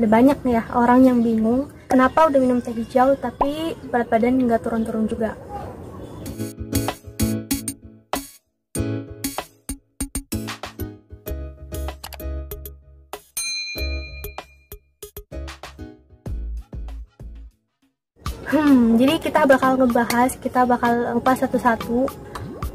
Ada banyak nih ya orang yang bingung kenapa udah minum teh hijau tapi berat badan nggak turun-turun juga. Jadi kita bakal ngupas satu-satu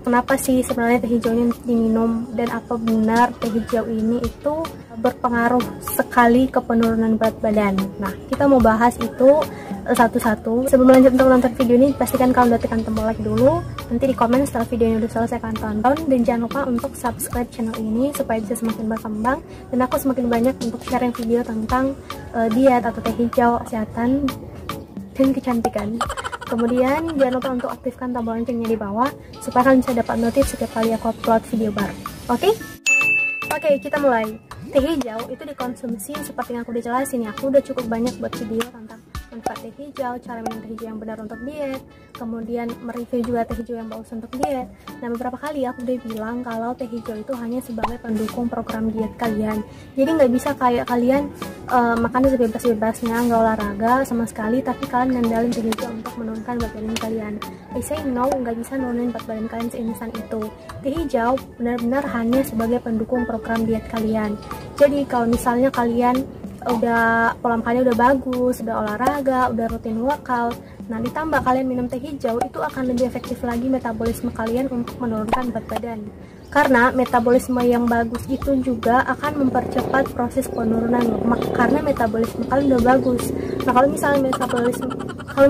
kenapa sih sebenarnya teh hijau ini diminum dan apa benar teh hijau ini itu berpengaruh sekali ke penurunan berat badan. Nah, kita mau bahas itu satu-satu. Sebelum lanjut untuk nonton video ini, pastikan kalian udah tekan tombol like dulu. Nanti di komen setelah video ini udah selesai kalian tonton. Dan jangan lupa untuk subscribe channel ini supaya bisa semakin berkembang dan aku semakin banyak untuk sharing video tentang diet atau teh hijau, kesehatan, dan kecantikan. Kemudian jangan lupa untuk aktifkan tombol loncengnya di bawah supaya kalian bisa dapat notif setiap kali aku upload video baru. Oke, kita mulai. Teh hijau itu dikonsumsi seperti yang aku udah jelasin ya. Aku udah cukup banyak buat video tentang manfaat teh hijau, cara minum teh hijau yang benar untuk diet, kemudian mereview juga teh hijau yang bagus untuk diet. Nah, beberapa kali aku udah bilang kalau teh hijau itu hanya sebagai pendukung program diet kalian. Jadi nggak bisa kayak kalian makan sebebas-bebasnya, nggak olahraga sama sekali, tapi kalian ngandalin teh hijau untuk menurunkan berat badan kalian. I say no, nggak bisa nurunin berat badan kalian seinstan itu. Teh hijau benar-benar hanya sebagai pendukung program diet kalian. Jadi kalau misalnya kalian udah pola makannya udah bagus, udah olahraga, udah rutin workout, nah ditambah kalian minum teh hijau, itu akan lebih efektif lagi metabolisme kalian untuk menurunkan berat badan. Karena metabolisme yang bagus itu juga akan mempercepat proses penurunan lemak karena metabolisme kalian udah bagus. Nah, kalau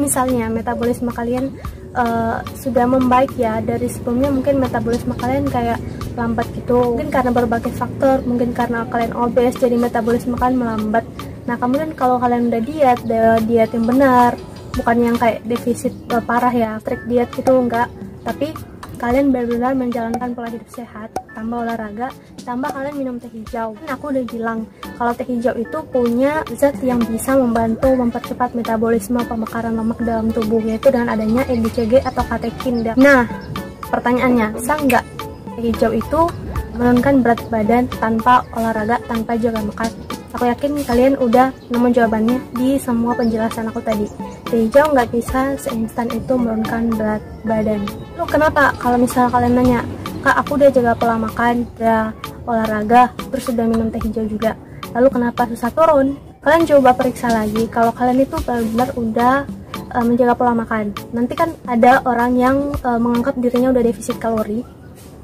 misalnya metabolisme kalian sudah membaik ya dari sebelumnya, mungkin metabolisme kalian kayak lambat gitu, mungkin karena berbagai faktor, mungkin karena kalian obes jadi metabolisme kalian melambat. Nah, kemudian kalau kalian udah diet yang benar, bukan yang kayak defisit parah ya, strict diet gitu, enggak, tapi kalian benar-benar menjalankan pola hidup sehat, tambah olahraga, tambah kalian minum teh hijau. Nah, aku udah bilang kalau teh hijau itu punya zat yang bisa membantu mempercepat metabolisme pembakaran lemak dalam tubuh, yaitu dengan adanya EGCG atau katekin. Nah, pertanyaannya, sah nggak teh hijau itu menurunkan berat badan tanpa olahraga, tanpa jaga makan? Aku yakin kalian udah nemu jawabannya di semua penjelasan aku tadi. Teh hijau nggak bisa seinstan itu menurunkan berat badan. Lalu kenapa? Kalau misalnya kalian nanya, Kak, aku udah jaga pola makan, udah olahraga, terus udah minum teh hijau juga, lalu kenapa susah turun? Kalian coba periksa lagi kalau kalian itu benar-benar udah menjaga pola makan. Nanti kan ada orang yang menganggap dirinya udah defisit kalori,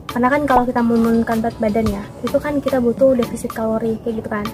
karena kan kalau kita menurunkan berat badan ya, itu kan kita butuh defisit kalori kayak gitu kan.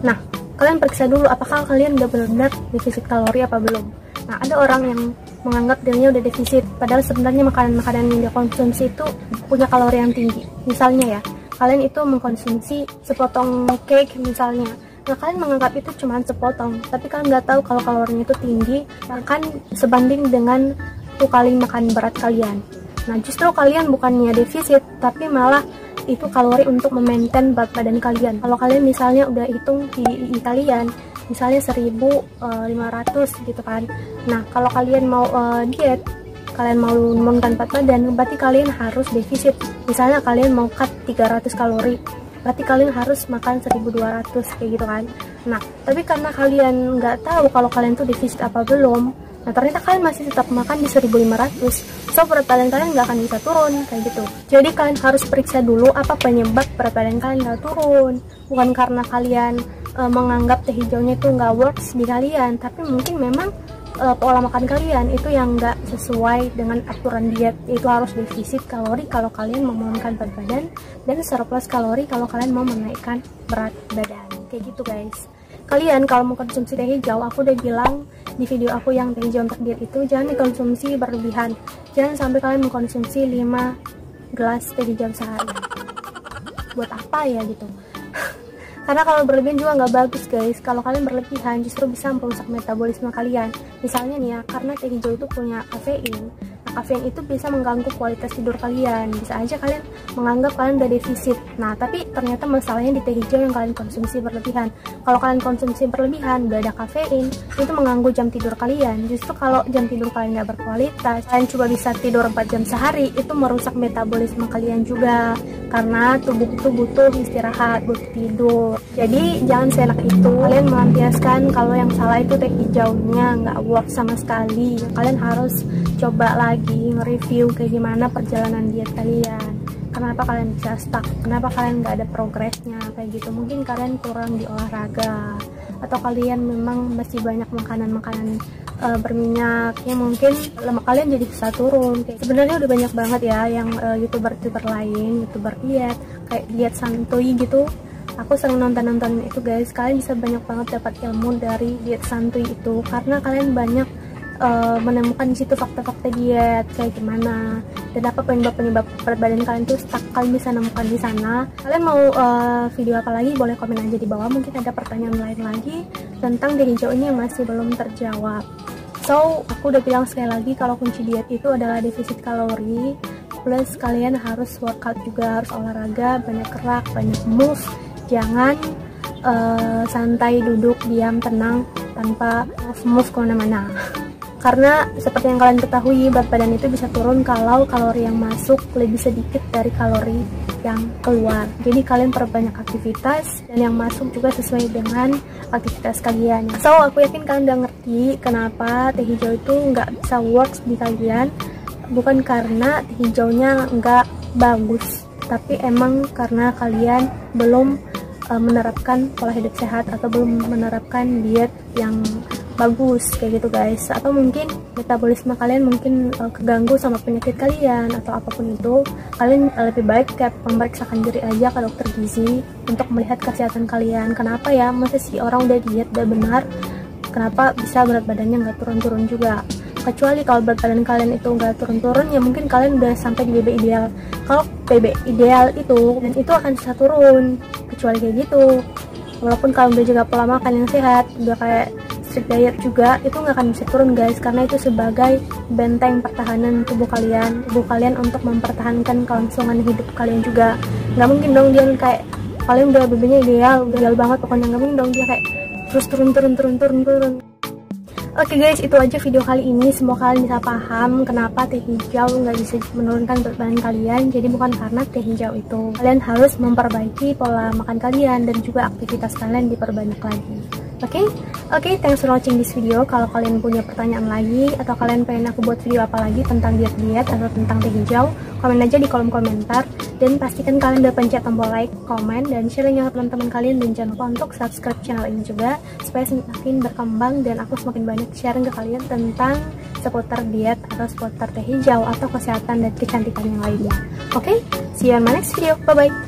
Nah, kalian periksa dulu apakah kalian udah benar-benar defisit kalori apa belum. Nah, ada orang yang menganggap dirinya udah defisit, padahal sebenarnya makanan-makanan yang dia konsumsi itu punya kalori yang tinggi. Misalnya ya, kalian itu mengkonsumsi sepotong cake misalnya. Nah, kalian menganggap itu cuma sepotong, tapi kalian nggak tahu kalau kalorinya itu tinggi, bahkan sebanding dengan 1 kali makan berat kalian. Nah, justru kalian bukannya defisit, tapi malah itu kalori untuk memaintain berat badan kalian. Kalau kalian misalnya udah hitung di kalian, misalnya 1500 gitu kan. Nah, kalau kalian mau diet, kalian mau menurunkan berat badan, berarti kalian harus defisit. Misalnya kalian mau cut 300 kalori, berarti kalian harus makan 1200 kayak gitu kan. Nah, tapi karena kalian nggak tahu kalau kalian tuh defisit apa belum, nah ternyata kalian masih tetap makan di 1500, so berat badan kalian nggak akan bisa turun kayak gitu. Jadi kalian harus periksa dulu apa penyebab berat badan kalian nggak turun. Bukan karena kalian menganggap teh hijaunya itu nggak works di kalian, tapi mungkin memang pola makan kalian itu yang nggak sesuai dengan aturan diet, itu harus defisit kalori kalau kalian mau menurunkan berat badan, dan surplus kalori kalau kalian mau menaikkan berat badan kayak gitu guys. Kalian kalau mau konsumsi teh hijau, aku udah bilang di video aku yang teh hijau untuk diet itu jangan dikonsumsi berlebihan. Jangan sampai kalian mengkonsumsi 5 gelas teh hijau sehari. Buat apa ya gitu. Karena kalau berlebihan juga nggak bagus guys. Kalau kalian berlebihan justru bisa merusak metabolisme kalian. Misalnya nih ya, karena teh hijau itu punya kafein, nah kafein itu bisa mengganggu kualitas tidur kalian. Bisa aja kalian menganggap kalian udah defisit. Nah, tapi ternyata masalahnya di teh hijau yang kalian konsumsi berlebihan. Kalau kalian konsumsi berlebihan, udah ada kafein, itu mengganggu jam tidur kalian. Justru kalau jam tidur kalian nggak berkualitas, kalian coba bisa tidur 4 jam sehari, itu merusak metabolisme kalian juga. Karena tubuh itu butuh istirahat, butuh tidur. Jadi jangan seenak itu kalian melampiaskan kalau yang salah itu teh hijaunya nggak work sama sekali. Kalian harus coba lagi nge-review kayak gimana perjalanan diet kalian. Kenapa kalian bisa stuck? Kenapa kalian nggak ada progresnya kayak gitu? Mungkin kalian kurang di olahraga, atau kalian memang masih banyak makanan-makanan berminyak yang mungkin lemak kalian jadi bisa turun. Sebenarnya udah banyak banget ya yang youtuber lain, youtuber diet kayak diet santuy gitu. Aku sering nonton itu guys. Kalian bisa banyak banget dapat ilmu dari diet santuy itu karena kalian banyak menemukan di situ fakta-fakta diet kayak gimana dan apa penyebab berat badan kalian tuh stuck. Kalian bisa nemukan di sana. Kalian mau video apa lagi boleh komen aja di bawah. Mungkin ada pertanyaan lain lagi tentang teh hijau ini yang masih belum terjawab. So, aku udah bilang sekali lagi kalau kunci diet itu adalah defisit kalori, plus kalian harus workout juga, harus olahraga, banyak gerak, banyak move. Jangan santai duduk diam tenang tanpa move kemana-mana. Karena seperti yang kalian ketahui, berat badan itu bisa turun kalau kalori yang masuk lebih sedikit dari kalori yang keluar. Jadi kalian perbanyak aktivitas dan yang masuk juga sesuai dengan aktivitas kalian. So, aku yakin kalian udah ngerti kenapa teh hijau itu nggak bisa works di kalian. Bukan karena teh hijaunya nggak bagus, tapi emang karena kalian belum menerapkan pola hidup sehat atau belum menerapkan diet yang bagus kayak gitu guys. Atau mungkin metabolisme kalian mungkin keganggu sama penyakit kalian atau apapun itu. Kalian lebih baik kayak memeriksakan diri aja ke dokter gizi untuk melihat kesehatan kalian. Kenapa ya, masa sih orang udah diet udah benar, kenapa bisa berat badannya nggak turun-turun juga? Kecuali kalau berat badan kalian itu nggak turun-turun, ya mungkin kalian udah sampai di BB ideal. Kalau BB ideal itu, dan itu akan bisa turun. Kecuali kayak gitu. Walaupun kalian udah jaga pola makan yang sehat, udah kayak strict diet juga, itu nggak akan bisa turun guys. Karena itu sebagai benteng pertahanan tubuh kalian untuk mempertahankan kelangsungan hidup kalian juga. Nggak mungkin dong dia kayak kalian udah BB-nya ideal banget pokoknya, nggak mungkin dong dia kayak terus turun. Oke guys, itu aja video kali ini. Semoga kalian bisa paham kenapa teh hijau nggak bisa menurunkan berat badan kalian. Jadi bukan karena teh hijau itu. Kalian harus memperbaiki pola makan kalian dan juga aktivitas kalian diperbanyak lagi. Oke, thanks for watching this video. Kalau kalian punya pertanyaan lagi atau kalian pengen aku buat video apa lagi tentang diet atau tentang teh hijau, komen aja di kolom komentar. Dan pastikan kalian udah pencet tombol like, komen, dan share-nya ke teman-teman kalian. Dan jangan lupa untuk subscribe channel ini juga supaya semakin berkembang dan aku semakin banyak sharing ke kalian tentang seputar diet atau seputar teh hijau atau kesehatan dan kecantikan yang lainnya. Oke, see you on my next video. Bye-bye.